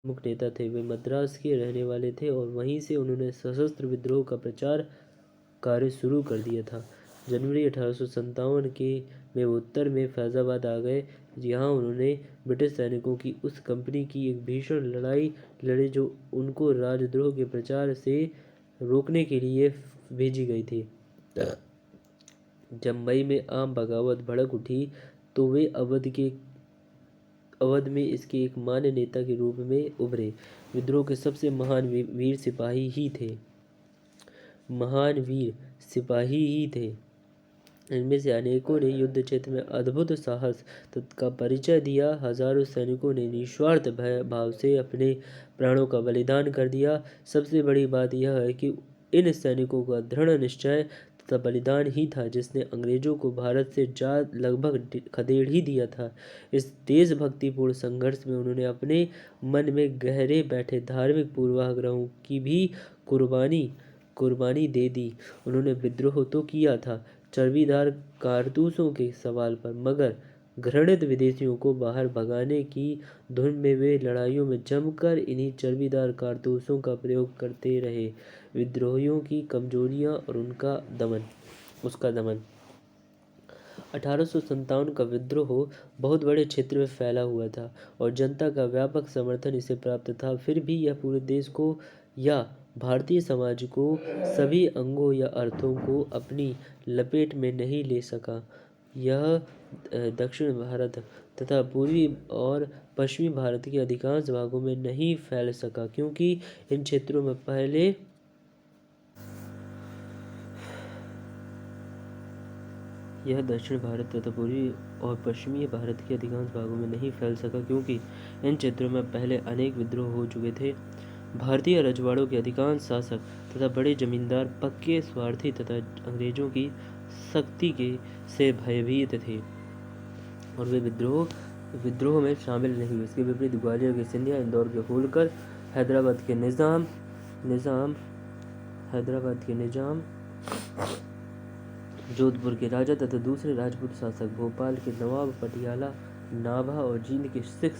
प्रमुख नेता थे। वे मद्रास के रहने वाले थे और वहीं से उन्होंने सशस्त्र विद्रोह का प्रचार कार्य शुरू कर दिया था। जनवरी 1857 के में वो उत्तर में फैजाबाद आ गए। यहाँ उन्होंने ब्रिटिश सैनिकों की उस कंपनी की एक भीषण लड़ाई लड़ी जो उनको राजद्रोह के प्रचार से रोकने के लिए भेजी गई थी। जब मई में आम बगावत भड़क उठी तो वे अवध में इसके एक मान्य नेता के रूप में उभरे। विद्रोह के सबसे महान वीर सिपाही ही थे। इनमें से अनेकों ने युद्ध क्षेत्र में अद्भुत साहस का परिचय दिया। हजारों सैनिकों ने निस्वार्थ भाव से अपने प्राणों का बलिदान कर दिया। सबसे बड़ी बात यह है कि इन सैनिकों का दृढ़ निश्चय तथा बलिदान ही था जिसने अंग्रेजों को भारत से लगभग खदेड़ ही दिया था। इस देशभक्तिपूर्ण संघर्ष में उन्होंने अपने मन में गहरे बैठे धार्मिक पूर्वाग्रहों की भी कुर्बानी दे दी। उन्होंने विद्रोह तो किया था चर्बीदार कारतूसों के सवाल पर, मगर घृणित विदेशियों को बाहर भगाने की धुन में वे लड़ाइयों में जमकर इन्हीं चर्बीदार कारतूसों का प्रयोग करते रहे। विद्रोहियों की कमजोरियां और उसका दमन। 1857 का विद्रोह बहुत बड़े क्षेत्र में फैला हुआ था और जनता का व्यापक समर्थन इसे प्राप्त था। फिर भी यह पूरे देश को या भारतीय समाज को सभी अंगों या अर्थों को अपनी लपेट में नहीं ले सका। यह दक्षिण भारत तथा पूर्वी और पश्चिमी भारत के अधिकांश भागों में नहीं फैल सका क्योंकि इन क्षेत्रों में पहले यह दक्षिण भारत तथा पूर्वी और पश्चिमी भारत के अधिकांश भागों में नहीं फैल सका क्योंकि इन क्षेत्रों में पहले अनेक विद्रोह हो चुके थे। भारतीय रजवाड़ों के अधिकांश शासक तथा बड़े जमींदार पक्के स्वार्थी तथा अंग्रेजों की सख्ती से भयभीत थे और वे विद्रोह में शामिल नहीं हुए। इसके विपरीत ग्वालियर के सिंधिया, इंदौर के होलकर, हैदराबाद के निजाम, जोधपुर के राजा तथा दूसरे राजपूत शासक, भोपाल के नवाब, पटियाला, नाभा और जींद के सिख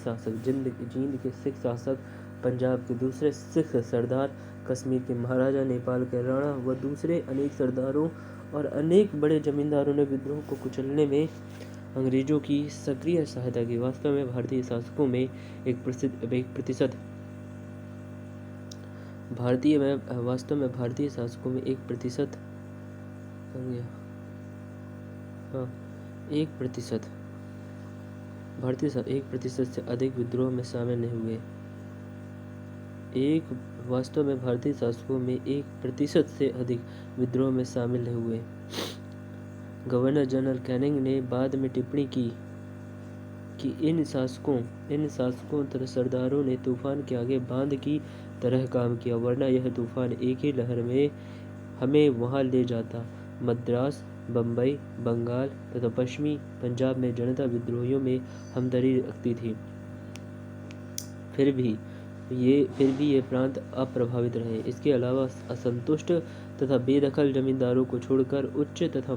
शासक, पंजाब के दूसरे सिख सरदार, कश्मीर के महाराजा, नेपाल के राणा व दूसरे अनेक सरदारों और अनेक बड़े जमींदारों ने विद्रोह को कुचलने में अंग्रेजों की सक्रिय सहायता की। वास्तव में भारतीय शासकों में एक प्रतिशत से अधिक विद्रोह में शामिल नहीं हुए। वास्तव में भारतीय शासकों में 1% से अधिक विद्रोह में शामिल नहीं हुए। गवर्नर जनरल कैनिंग ने बाद में टिप्पणी की कि इन शासकों तथा सरदारों ने तूफान के आगे बांध की तरह काम किया, वरना यह तूफान एक ही लहर में हमें वहां ले जाता। मद्रास, बंबई, बंगाल तथा पश्चिमी पंजाब में जनता विद्रोहियों में हमदर्दी रखती थी। फिर भी ये प्रांत अप्रभावित रहे। इसके अलावा असंतुष्ट तथा बेदखल जमींदारों को छोड़कर उच्च तथा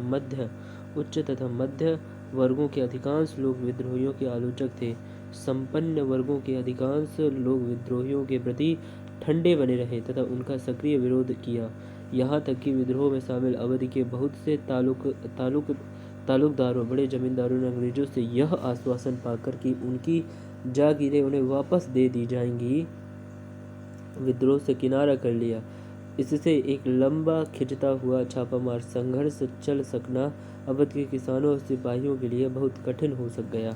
मध्य वर्गों के अधिकांश लोग विद्रोहियों के आलोचक थे। संपन्न वर्गों के अधिकांश लोग विद्रोहियों के प्रति ठंडे बने रहे तथा उनका सक्रिय विरोध किया। यहाँ तक कि विद्रोह में शामिल अवधि के बहुत से तालुकदारों, बड़े जमींदारों ने अंग्रेजों से यह आश्वासन पाकर कि उनकी जागीरें उन्हें वापस दे दी जाएंगी, विद्रोह से किनारा कर लिया। इससे एक लंबा खिंचता हुआ छापामार संघर्ष चल सकना अवध के किसानों और सिपाहियों के लिए बहुत कठिन हो सक गया।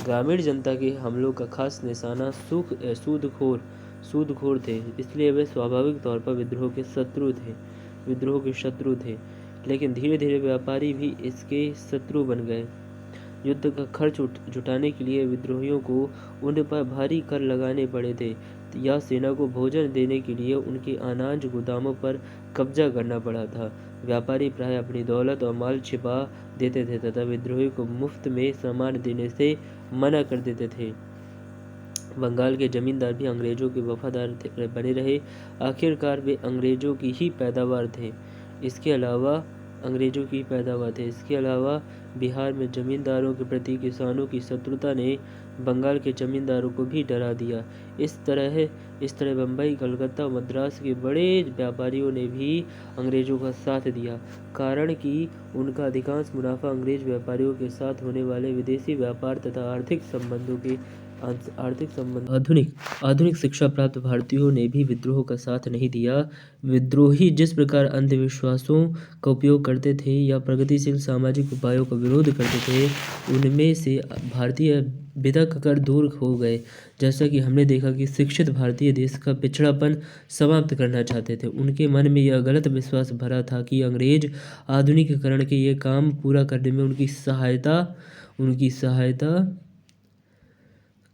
ग्रामीण जनता के हमलों का खास निशाना सूदखोर थे, इसलिए वे स्वाभाविक तौर पर विद्रोह के शत्रु थे। लेकिन धीरे धीरे व्यापारी भी इसके शत्रु बन गए। युद्ध का खर्च जुटाने के लिए विद्रोहियों को उन पर भारी कर लगाने पड़े थे या सेना को भोजन देने के लिए उनके अनाज गोदामों पर कब्जा करना पड़ा था। व्यापारी प्राय अपनी दौलत और माल छिपा देते थे तथा विद्रोही को मुफ्त में सामान देने से मना कर देते थे। बंगाल के जमींदार भी अंग्रेजों के वफादार बने रहे। आखिरकार वे अंग्रेजों की ही पैदावार थे। इसके अलावा बिहार में जमींदारों के प्रति किसानों की शत्रुता ने बंगाल के जमींदारों को भी डरा दिया। इस तरह बम्बई, कलकत्ता और मद्रास के बड़े व्यापारियों ने भी अंग्रेजों का साथ दिया, कारण कि उनका अधिकांश मुनाफा अंग्रेज व्यापारियों के साथ होने वाले विदेशी व्यापार तथा आर्थिक संबंध आधुनिक शिक्षा प्राप्त भारतीयों ने भी विद्रोह का साथ नहीं दिया। विद्रोही जिस प्रकार अंधविश्वासों का उपयोग करते थे या प्रगतिशील सामाजिक उपायों का विरोध करते थे, उनमें से भारतीय विदग्ध कर दूर हो गए। जैसा कि हमने देखा कि शिक्षित भारतीय देश का पिछड़ापन समाप्त करना चाहते थे। उनके मन में यह गलत विश्वास भरा था कि अंग्रेज आधुनिकीकरण के ये काम पूरा करने में उनकी सहायता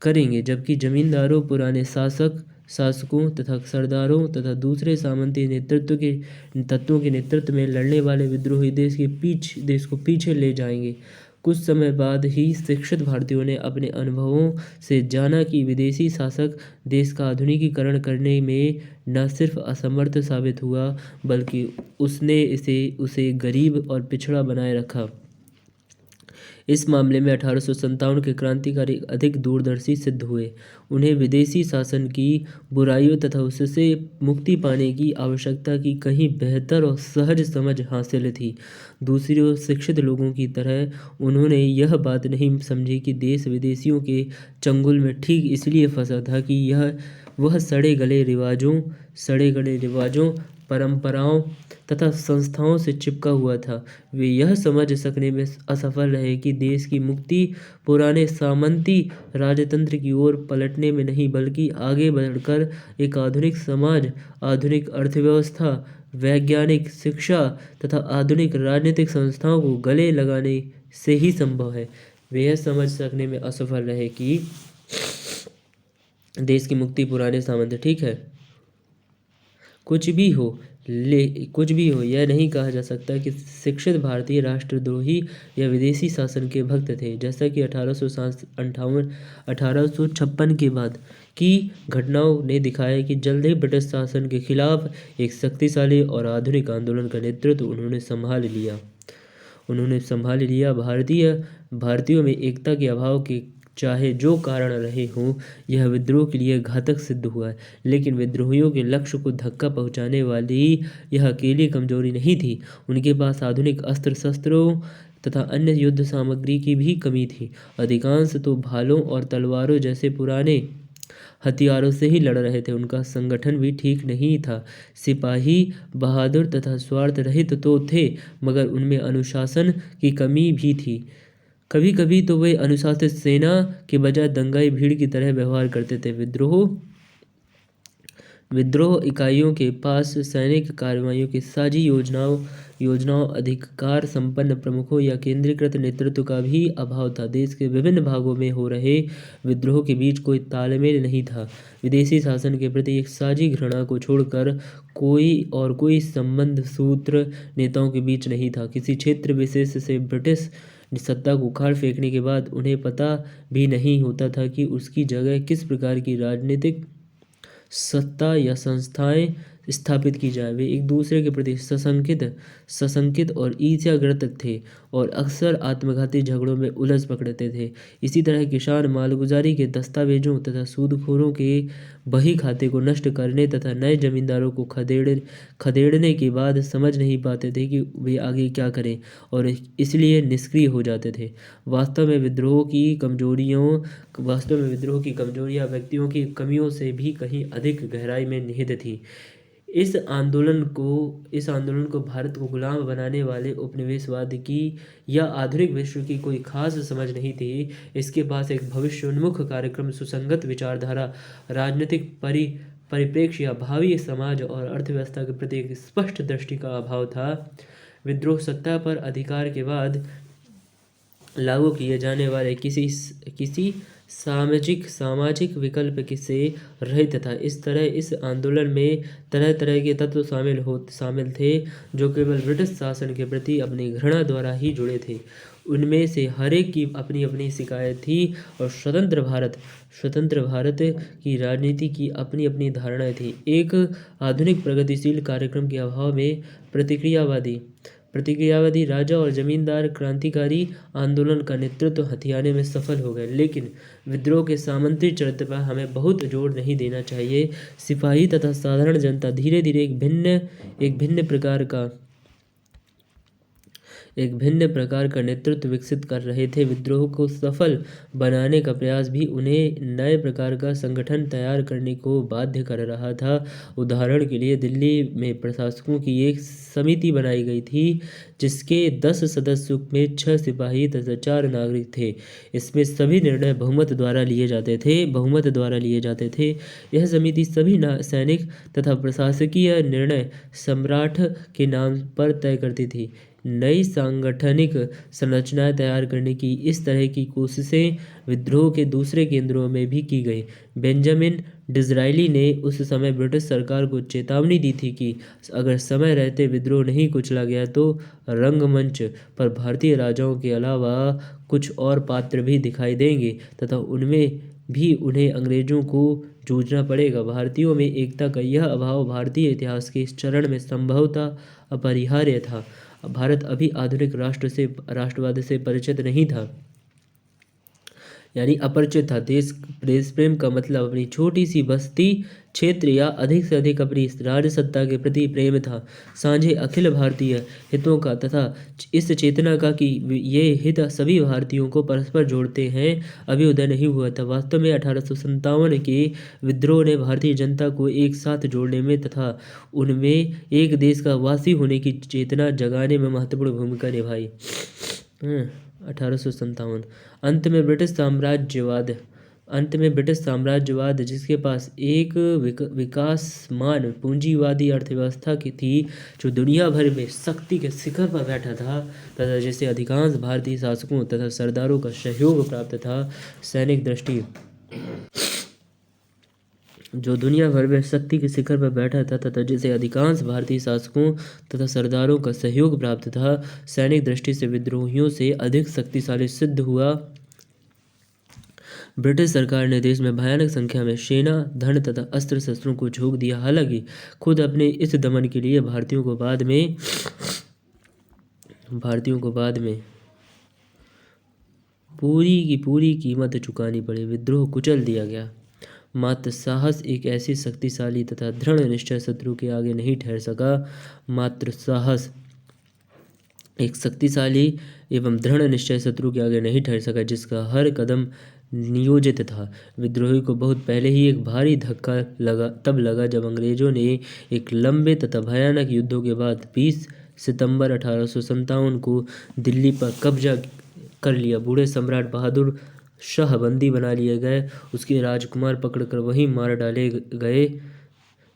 करेंगे, जबकि जमींदारों, पुराने शासकों तथा सरदारों तथा दूसरे सामंती तत्वों के नेतृत्व में लड़ने वाले विद्रोही देश को पीछे ले जाएंगे। कुछ समय बाद ही शिक्षित भारतीयों ने अपने अनुभवों से जाना कि विदेशी शासक देश का आधुनिकीकरण करने में न सिर्फ असमर्थ साबित हुआ, बल्कि उसने उसे गरीब और पिछड़ा बनाए रखा। इस मामले में 1857 के क्रांतिकारी अधिक दूरदर्शी सिद्ध हुए। उन्हें विदेशी शासन की बुराइयों तथा उससे मुक्ति पाने की आवश्यकता की कहीं बेहतर और सहज समझ हासिल थी। दूसरी ओर शिक्षित लोगों की तरह उन्होंने यह बात नहीं समझी कि देश विदेशियों के चंगुल में ठीक इसलिए फंसा था कि वह सड़े गले रिवाजों, परंपराओं तथा संस्थाओं से चिपका हुआ था। वे यह समझ सकने में असफल रहे कि देश की मुक्ति पुराने सामंती राजतंत्र की ओर पलटने में नहीं, बल्कि आगे बढ़कर एक आधुनिक समाज, आधुनिक अर्थव्यवस्था, वैज्ञानिक शिक्षा तथा आधुनिक राजनीतिक संस्थाओं को गले लगाने से ही संभव है। वे यह समझ सकने में असफल रहे कि देश की मुक्ति पुराने सामंत, ठीक है, कुछ भी हो, यह नहीं कहा जा सकता कि शिक्षित भारतीय राष्ट्रद्रोही या विदेशी शासन के भक्त थे। जैसा कि 1856 के बाद की घटनाओं ने दिखाया कि जल्द ही ब्रिटिश शासन के खिलाफ एक शक्तिशाली और आधुनिक आंदोलन का नेतृत्व उन्होंने संभाल लिया। भारतीयों में एकता के अभाव के चाहे जो कारण रहे हों, यह विद्रोह के लिए घातक सिद्ध हुआ है। लेकिन विद्रोहियों के लक्ष्य को धक्का पहुंचाने वाली यह अकेली कमजोरी नहीं थी। उनके पास आधुनिक अस्त्र शस्त्रों तथा अन्य युद्ध सामग्री की भी कमी थी। अधिकांश तो भालों और तलवारों जैसे पुराने हथियारों से ही लड़ रहे थे। उनका संगठन भी ठीक नहीं था। सिपाही बहादुर तथा स्वार्थ रहित तो थे, मगर उनमें अनुशासन की कमी भी थी। कभी कभी तो वे अनुशासित सेना के बजाय दंगाई भीड़ की तरह व्यवहार करते थे। विद्रोह इकाइयों के पास सैनिक कार्रवाइयों की साझी योजनाओं, अधिकार संपन्न प्रमुखों या केंद्रीकृत नेतृत्व का भी अभाव था। देश के विभिन्न भागों में हो रहे विद्रोह के बीच कोई तालमेल नहीं था। विदेशी शासन के प्रति एक साझी घृणा को छोड़कर कोई संबंध सूत्र नेताओं के बीच नहीं था। किसी क्षेत्र विशेष से ब्रिटिश सत्ता को उखाड़ फेंकने के बाद उन्हें पता भी नहीं होता था कि उसकी जगह किस प्रकार की राजनीतिक सत्ता या संस्थाएं स्थापित की जाए। वे एक दूसरे के प्रति सशंकित और ईर्ष्याग्रस्त थे और अक्सर आत्मघाती झगड़ों में उलझ पकड़ते थे। इसी तरह किसान मालगुजारी के दस्तावेजों तथा सूदखोरों के बही खाते को नष्ट करने तथा नए जमींदारों को खदेड़ने के बाद समझ नहीं पाते थे कि वे आगे क्या करें, और इसलिए निष्क्रिय हो जाते थे। वास्तव में विद्रोह की कमजोरियां व्यक्तियों की कमियों से भी कहीं अधिक गहराई में निहित थी। इस आंदोलन को भारत को गुलाम बनाने वाले उपनिवेशवाद की या आधुनिक विश्व की कोई खास समझ नहीं थी। इसके पास एक भविष्योन्मुख कार्यक्रम, सुसंगत विचारधारा, राजनीतिक परिप्रेक्ष्य या भावी समाज और अर्थव्यवस्था के प्रति एक स्पष्ट दृष्टि का अभाव था। विद्रोह सत्ता पर अधिकार के बाद लागू किए जाने वाले किसी सामाजिक विकल्प से रहित था। इस तरह इस आंदोलन में तरह तरह के तत्व शामिल थे जो केवल ब्रिटिश शासन के प्रति अपनी घृणा द्वारा ही जुड़े थे। उनमें से हर एक की अपनी अपनी शिकायत थी और स्वतंत्र भारत की राजनीति की अपनी अपनी धारणाएं थी। एक आधुनिक प्रगतिशील कार्यक्रम के अभाव में प्रतिक्रियावादी राजा और जमींदार क्रांतिकारी आंदोलन का नेतृत्व हथियाने में सफल हो गए, लेकिन विद्रोह के सामंती चरित्र पर हमें बहुत जोर नहीं देना चाहिए। सिपाही तथा साधारण जनता धीरे धीरे एक भिन्न प्रकार का नेतृत्व विकसित कर रहे थे। विद्रोह को सफल बनाने का प्रयास भी उन्हें नए प्रकार का संगठन तैयार करने को बाध्य कर रहा था। उदाहरण के लिए दिल्ली में प्रशासकों की एक समिति बनाई गई थी, जिसके 10 सदस्यों में 6 सिपाही तथा 4 नागरिक थे। इसमें सभी निर्णय बहुमत द्वारा लिए जाते थे। यह समिति सभी सैनिक तथा प्रशासकीय निर्णय सम्राट के नाम पर तय करती थी। नई सांगठनिक संरचनाएं तैयार करने की इस तरह की कोशिशें विद्रोह के दूसरे केंद्रों में भी की गई। बेंजामिन डिज़रायली ने उस समय ब्रिटिश सरकार को चेतावनी दी थी कि अगर समय रहते विद्रोह नहीं कुचला गया तो रंगमंच पर भारतीय राजाओं के अलावा कुछ और पात्र भी दिखाई देंगे तथा उनमें भी उन्हें अंग्रेजों को जूझना पड़ेगा। भारतीयों में एकता का यह अभाव भारतीय इतिहास के इस चरण में संभवतः अपरिहार्य था। भारत अभी आधुनिक राष्ट्रवाद से परिचित नहीं था, यानी अपरिचित था। देश प्रेम का मतलब अपनी छोटी सी बस्ती क्षेत्र या अधिक से अधिक अपनी राजसत्ता के प्रति प्रेम था, साझे अखिल भारतीय हितों का तथा इस चेतना का कि ये हित सभी भारतीयों को परस्पर जोड़ते हैं अभी उदय नहीं हुआ था। वास्तव में 1857 के विद्रोह ने भारतीय जनता को एक साथ जोड़ने में तथा उनमें एक देश का वासी होने की चेतना जगाने में महत्वपूर्ण भूमिका निभाई। 1857 अंत में ब्रिटिश साम्राज्यवाद जिसके पास एक विकासमान पूंजीवादी अर्थव्यवस्था की थी, जो दुनिया भर में शक्ति के शिखर पर बैठा था तथा जिसे अधिकांश भारतीय शासकों तथा सरदारों का सहयोग प्राप्त था। सैनिक दृष्टि जो दुनिया भर में शक्ति के शिखर पर बैठा था तथा जिसे अधिकांश भारतीय शासकों तथा सरदारों का सहयोग प्राप्त था, सैनिक दृष्टि से विद्रोहियों से अधिक शक्तिशाली सिद्ध हुआ। ब्रिटिश सरकार ने देश में भयानक संख्या में सेना, धन तथा अस्त्र शस्त्रों को झोंक दिया। हालांकि खुद अपने इस दमन के लिए भारतीयों को बाद में पूरी की पूरी कीमत चुकानी पड़ी। विद्रोह कुचल दिया गया, मात्र साहस एक ऐसी शक्तिशाली तथा दृढ़ निश्चय शत्रु के आगे नहीं ठहर सका। मात्र साहस एक शक्तिशाली एवं दृढ़ निश्चय शत्रु के आगे नहीं ठहर सका, जिसका हर कदम नियोजित था। विद्रोही को बहुत पहले ही एक भारी धक्का लगा जब अंग्रेजों ने एक लंबे तथा भयानक युद्धों के बाद 20 सितंबर 1857 को दिल्ली पर कब्जा कर लिया। बूढ़े सम्राट बहादुर शाह बंदी बना लिए गए, उसके राजकुमार पकड़कर वहीं मार डाले गए।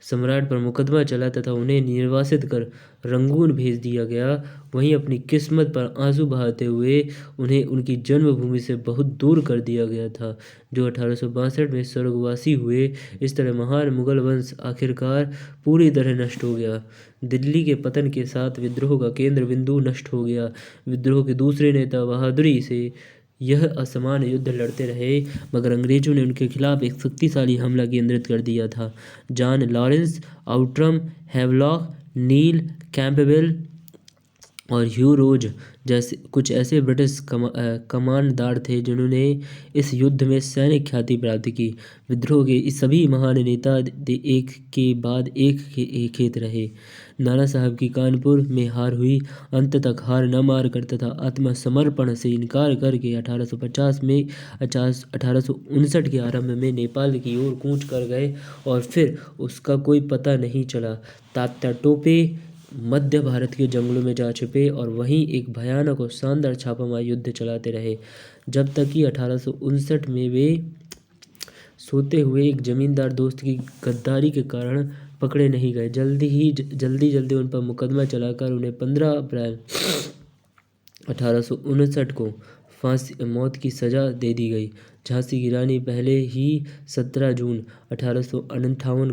सम्राट पर मुकदमा चला तथा उन्हें निर्वासित कर रंगून भेज दिया गया। वहीं अपनी किस्मत पर आंसू बहाते हुए उन्हें उनकी जन्मभूमि से बहुत दूर कर दिया गया था, जो 1862 में स्वर्गवासी हुए। इस तरह महान मुगल वंश आखिरकार पूरी तरह नष्ट हो गया। दिल्ली के पतन के साथ विद्रोह का केंद्र बिंदु नष्ट हो गया। विद्रोह के दूसरे नेता बहादुरी से यह असमान युद्ध लड़ते रहे, मगर अंग्रेजों ने उनके खिलाफ एक शक्तिशाली हमला केंद्रित कर दिया था। जॉन लॉरेंस, आउट्रम, हैवलॉक, नील कैंपबेल और ह्यू रोज जैसे कुछ ऐसे ब्रिटिश कमांडर थे जिन्होंने इस युद्ध में सैनिक ख्याति प्राप्त की। विद्रोह के इस सभी महान नेता एक के बाद एक खेत रहे। नाना साहब की कानपुर में हार हुई। अंत तक हार न मार कर तथा आत्मसमर्पण से इनकार करके 1859 के आरंभ में नेपाल की ओर कूच कर गए और फिर उसका कोई पता नहीं चला। तात्या टोपे मध्य भारत के जंगलों में जा छिपे और वहीं एक भयानक और शानदार छापामार युद्ध चलाते रहे, जब तक कि 1859 में वे सोते हुए एक जमींदार दोस्त की गद्दारी के कारण पकड़े नहीं गए। जल्दी उन पर मुकदमा चलाकर उन्हें 15 अप्रैल 1859 को मौत की सजा दे दी गई। झांसी की रानी पहले ही 17 जून 1858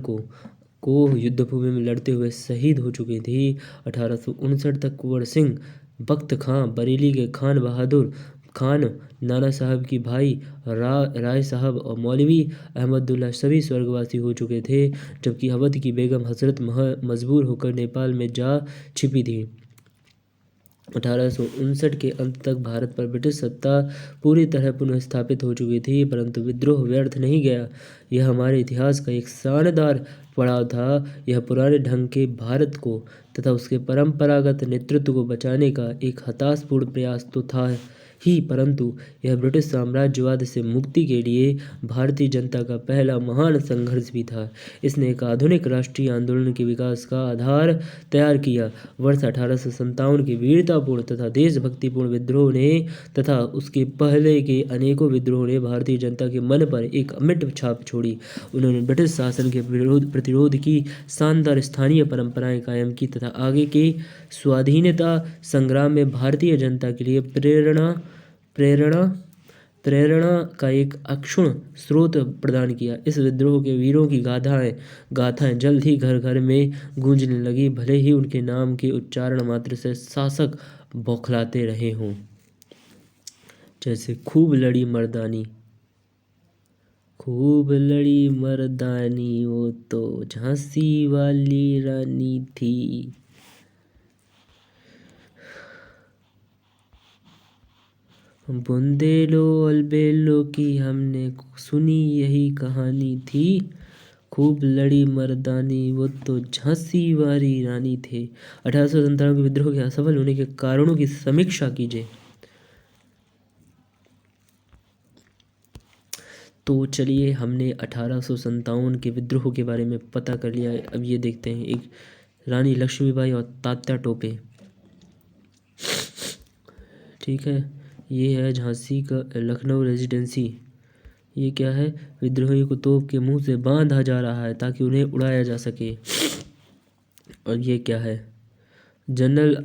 को युद्धभूमि में लड़ते हुए शहीद हो चुकी थी। 1859 तक कुंवर सिंह, बख्त खां, बरेली के खान बहादुर खान, नाना साहब की भाई राय साहब और मौलवी अहमदुल्ला सभी स्वर्गवासी हो चुके थे, जबकि अवध की बेगम हजरत मजबूर होकर नेपाल में जा छिपी थी। 1859 के अंत तक भारत पर ब्रिटिश सत्ता पूरी तरह पुनर्स्थापित हो चुकी थी, परंतु विद्रोह व्यर्थ नहीं गया। यह हमारे इतिहास का एक शानदार पड़ाव था। यह पुराने ढंग के भारत को तथा उसके परंपरागत नेतृत्व को बचाने का एक हताशपूर्ण प्रयास तो था ही, परंतु यह ब्रिटिश साम्राज्यवाद से मुक्ति के लिए भारतीय जनता का पहला महान संघर्ष भी था। इसने एक आधुनिक राष्ट्रीय आंदोलन के विकास का आधार तैयार किया। वर्ष 1857 के वीरतापूर्ण तथा देशभक्तिपूर्ण विद्रोह ने तथा उसके पहले के अनेकों विद्रोहों ने भारतीय जनता के मन पर एक अमिट छाप छोड़ी। उन्होंने ब्रिटिश शासन के प्रतिरोध की शानदार स्थानीय परंपराएं कायम की तथा आगे के स्वाधीनता संग्राम में भारतीय जनता के लिए प्रेरणा का एक अक्षुण्ण स्रोत प्रदान किया। इस विद्रोह के वीरों की गाथाएं जल्द ही घर घर में गूंजने लगी, भले ही उनके नाम के उच्चारण मात्र से शासक बौखलाते रहे हों। जैसे खूब लड़ी मर्दानी वो तो झांसी वाली रानी थी। बुंदेलो अलबेलो की हमने सुनी यही कहानी थी। खूब लड़ी मर्दानी वो तो झांसी वाली रानी थे। 1857 के विद्रोह के असफल होने के कारणों की समीक्षा कीजिए। तो चलिए, हमने 1857 के विद्रोह के बारे में पता कर लिया। अब ये देखते हैं, एक रानी लक्ष्मीबाई और तात्या टोपे। ठीक है, ये है झांसी का लखनऊ रेजिडेंसी। ये क्या है? विद्रोही को तोप के मुंह से बांधा जा रहा है ताकि उन्हें उड़ाया जा सके। और ये क्या है? जनरल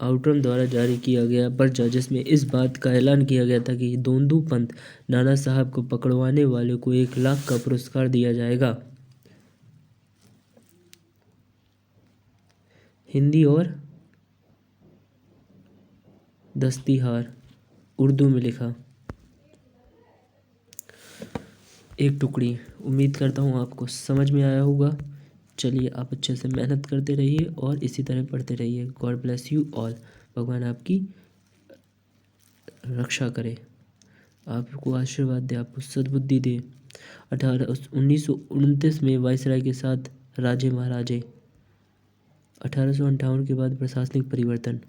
आउट्रम द्वारा जारी किया गया पर्चा, जिसमें इस बात का ऐलान किया गया था कि दोंदू पंत नाना साहब को पकड़वाने वाले को 1 लाख का पुरस्कार दिया जाएगा। हिंदी और दस्तीहार उर्दू में लिखा। एक टुकड़ी। उम्मीद करता हूँ आपको समझ में आया होगा। चलिए, आप अच्छे से मेहनत करते रहिए और इसी तरह पढ़ते रहिए। God bless you all. भगवान आपकी रक्षा करे, आपको आशीर्वाद दे, आपको सद्बुद्धि दे। 1929 में वायसराय के साथ राजे महाराजे। 1858 के बाद प्रशासनिक परिवर्तन।